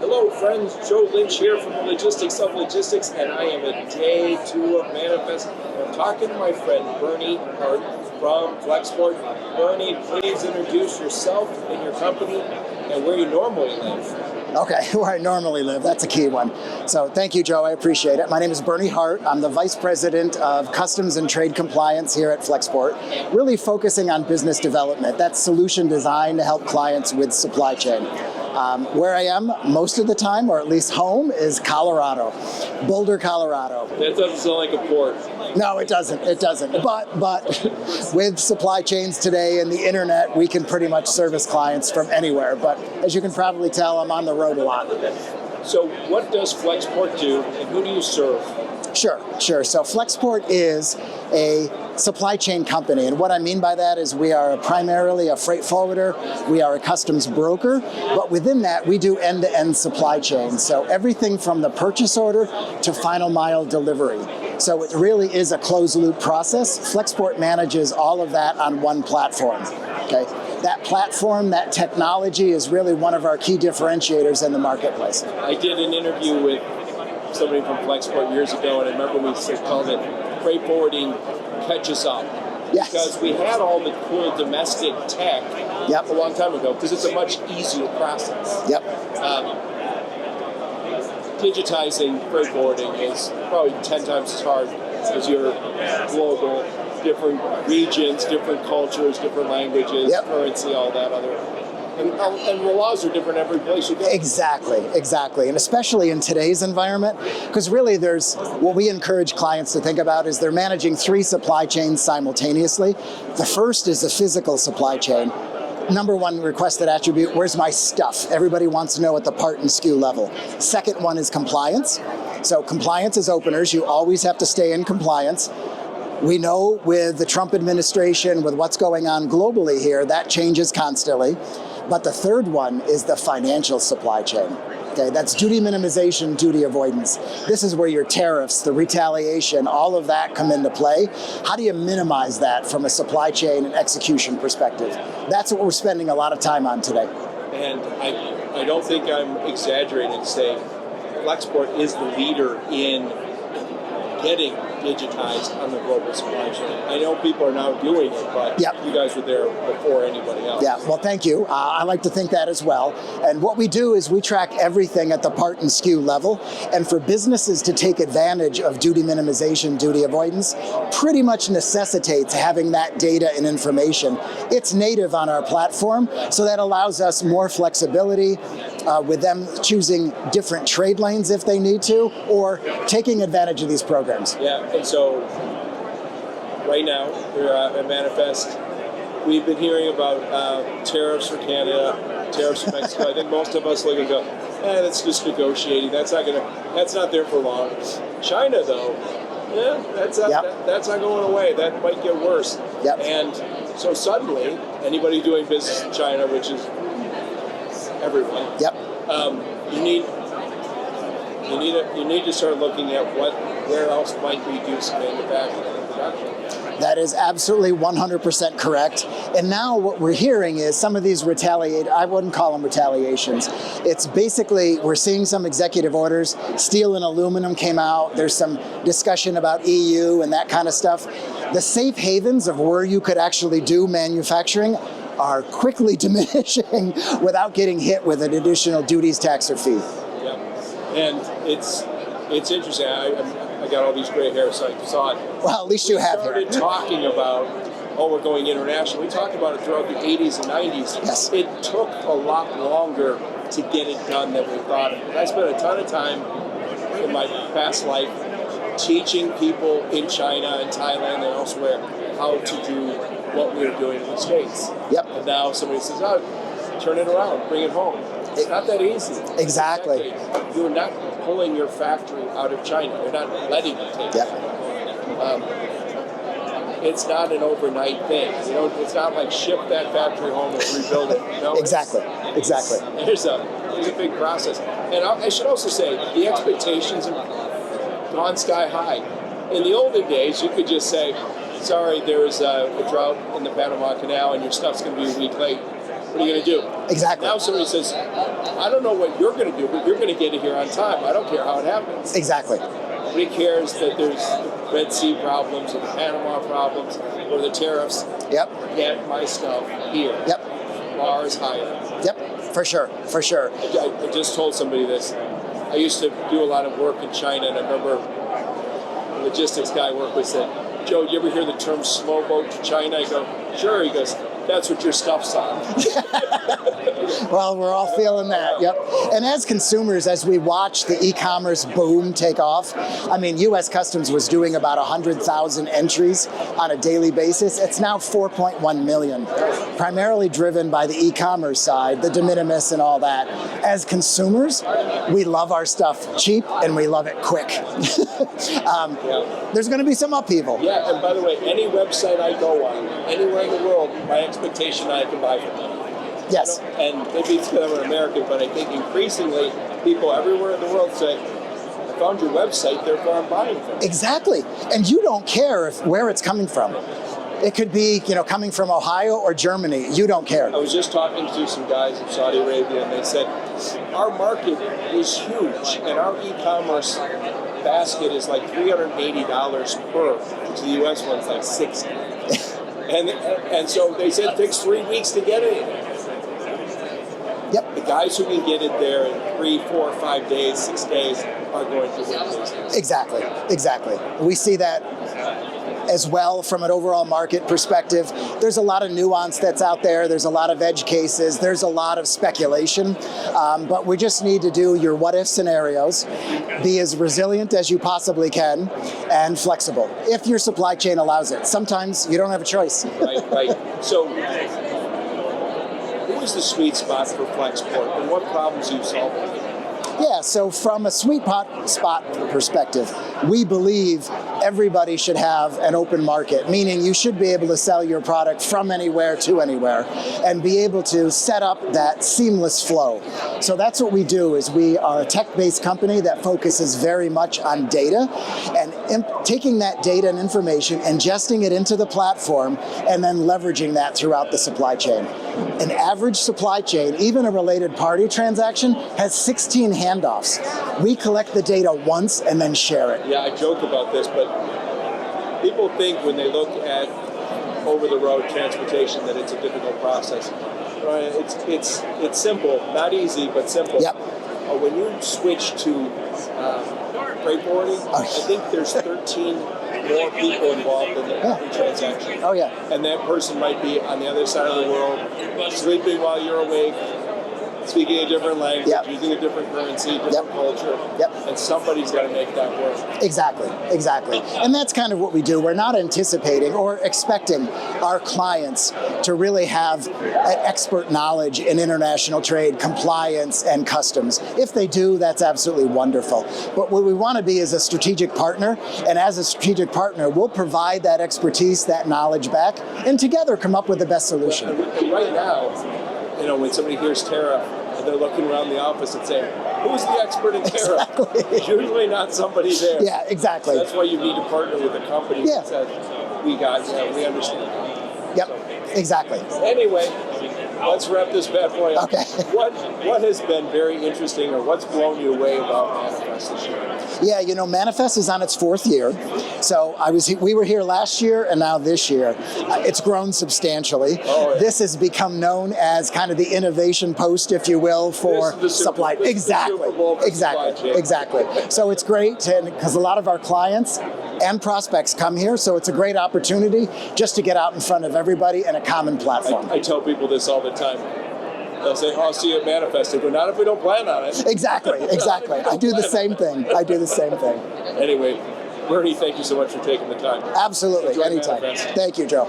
Hello friends, Joe Lynch here from the Logistics of Logistics, and I am at day 2 of Manifest. I'm talking to my friend Bernie Hart from Flexport. Bernie, please introduce yourself and your company and where you normally live. Okay, where I normally live, that's a key one. So thank you, Joe, I appreciate it. My name is Bernie Hart. I'm the Vice President of Customs and Trade Compliance here at Flexport, really focusing on business development. That's solution design to help clients with supply chain. Where I am most of the time, or at least home, is Colorado, Boulder, Colorado. That doesn't sound like a port. No, it doesn't. It doesn't. But with supply chains today and the internet, we can pretty much service clients from anywhere. But as you can probably tell, I'm on the road a lot. So what does Flexport do, and who do you serve? Sure. So Flexport is a supply chain company, and what I mean by that is we are primarily a freight forwarder, we are a customs broker, but within that we do end-to-end supply chain. So everything from the purchase order to final mile delivery. So it really is a closed loop process. Flexport manages all of that on one platform. Okay. That platform, that technology is really one of our key differentiators in the marketplace. I did an interview with somebody from Flexport years ago, and I remember we called it freight forwarding catches up. Yes. Because we had all the cool domestic tech Yep. a long time ago, because it's a much easier process. Yep. Digitizing freight forwarding is probably 10 times as hard as your global, different regions, different cultures, different languages, Yep. currency, all that other. And the laws are different every place you go. Exactly. And especially in today's environment, because really there's, what we encourage clients to think about is they're managing 3 supply chains simultaneously. The first is the physical supply chain. Number 1 requested attribute, where's my stuff? Everybody wants to know at the part and SKU level. Second one is compliance. So compliance is openers. You always have to stay in compliance. We know with the Trump administration, with what's going on globally here, that changes constantly. But the third one is the financial supply chain. Okay, that's duty minimization, duty avoidance. This is where your tariffs, the retaliation, all of that come into play. How do you minimize that from a supply chain and execution perspective? That's what we're spending a lot of time on today. And I don't think I'm exaggerating to say Flexport is the leader in getting digitized on the global supply chain. I know people are now doing it, but Yep. You guys were there before anybody else. Yeah, well, thank you. I like to think that as well. And what we do is we track everything at the part and SKU level. And for businesses to take advantage of duty minimization, duty avoidance, pretty much necessitates having that data and information. It's native on our platform, so that allows us more flexibility with them choosing different trade lanes if they need to, or taking advantage of these programs. Yeah, and so right now, we're at Manifest. We've been hearing about tariffs for Canada, tariffs for Mexico. I think most of us look and go, that's just negotiating. That's not there for long. China, though, that's not going away. That might get worse. Yep. And so suddenly, anybody doing business in China, which is everyone, Yep. you need to start looking at where else might we do some manufacturing and production. That is absolutely 100% correct. And now what we're hearing is some of these I wouldn't call them retaliations. It's basically, we're seeing some executive orders. Steel and aluminum came out. There's some discussion about EU and that kind of stuff. The safe havens of where you could actually do manufacturing are quickly diminishing without getting hit with an additional duties, tax, or fee. Yeah, and it's interesting. I got all these gray hairs, so I saw it. Well, at least you have hair. We started talking about, we're going international. We talked about it throughout the 80s and 90s. Yes. It took a lot longer to get it done than we thought. I spent a ton of time in my past life teaching people in China and Thailand and elsewhere how to do what we were doing in the States. Yep. And now somebody says, turn it around, bring it home. It's not that easy. Exactly. You're not pulling your factory out of China. You're not letting it take it. It's not an overnight thing. It's not like ship that factory home and rebuild it. No, Exactly. There's a big process. And I should also say, the expectations have gone sky high. In the olden days, you could just say, sorry, there's a drought in the Panama Canal and your stuff's going to be a week late. What are you going to do? Exactly. Now somebody says, I don't know what you're going to do, but you're going to get it here on time. I don't care how it happens. Exactly. Nobody cares that there's Red Sea problems or the Panama problems or the tariffs. Yep. Get my stuff here. Yep. Bars higher. Yep. For sure. For sure. I just told somebody this. I used to do a lot of work in China, and I remember a logistics guy I worked with said, "Joe, do you ever hear the term slow boat to China?" I go, "Sure." He goes, "That's what your stuff's on." Well, we're all feeling that, yep. And as consumers, as we watch the e-commerce boom take off, I mean, U.S. Customs was doing about 100,000 entries on a daily basis. It's now 4.1 million, primarily driven by the e-commerce side, the de minimis and all that. As consumers, we love our stuff cheap and we love it quick. There's going to be some upheaval. Yeah, and by the way, any website I go on, anywhere in the world, my expectation I can buy from them. Yes. And maybe it's because I'm an American, but I think increasingly people everywhere in the world say, "I found your website, therefore I'm buying from you." Exactly. And you don't care where it's coming from. It could be, coming from Ohio or Germany. You don't care. I was just talking to some guys in Saudi Arabia, and they said, our market is huge, and our e-commerce basket is like $380 per. To the U.S. one's like $60. and so they said it takes 3 weeks to get it. Yep. The guys who can get it there in 3, 4, 5 days, 6 days are going to win business. Exactly. We see that as well from an overall market perspective. There's a lot of nuance that's out there. There's a lot of edge cases. There's a lot of speculation. But we just need to do your what-if scenarios, be as resilient as you possibly can, and flexible, if your supply chain allows it. Sometimes you don't have a choice. Right. So, who is the sweet spot for Flexport, and what problems are you solving? Yeah, so from a sweet spot perspective, we believe everybody should have an open market, meaning you should be able to sell your product from anywhere to anywhere and be able to set up that seamless flow. So that's what we do, is we are a tech-based company that focuses very much on data and taking that data and information, ingesting it into the platform, and then leveraging that throughout the supply chain. An average supply chain, even a related party transaction, has 16 handoffs. We collect the data once and then share it. Yeah, I joke about this, but people think when they look at over-the-road transportation that it's a difficult process. It's simple, not easy, but simple. Yep. When you switch to freight forwarding, I think there's 13 more people involved in the transaction. Oh, yeah. And that person might be on the other side of the world, sleeping while you're awake, speaking a different language, using a different currency, different culture. And somebody's got to make that work. Exactly. And that's kind of what we do. We're not anticipating or expecting our clients to really have an expert knowledge in international trade, compliance, and customs. If they do, that's absolutely wonderful. But what we want to be is a strategic partner, and as a strategic partner, we'll provide that expertise, that knowledge back, and together come up with the best solution. And right now, when somebody hears tariff, they're looking around the office and saying, "Who's the expert in tariff?" Exactly. It's usually not somebody there. Yeah, exactly. So that's why you need to partner with a company that says, "We understand." Yep, exactly. Anyway, let's wrap this bad boy up. Okay. What has been very interesting, or what's blown you away about Manifest this year? Yeah, Manifest is on its 4th year. So we were here last year and now this year. It's grown substantially. Oh, yeah. This has become known as kind of the innovation post, if you will, for supply. Exactly. So it's great because a lot of our clients and prospects come here, so it's a great opportunity just to get out in front of everybody in a common platform. I tell people this all the time. They'll say, "I'll see you at Manifest." I go, "Not if we don't plan on it." Exactly. I do the same thing. Anyway, Bernie, thank you so much for taking the time. Absolutely. Enjoy Anytime. Manifest. Thank you, Joe.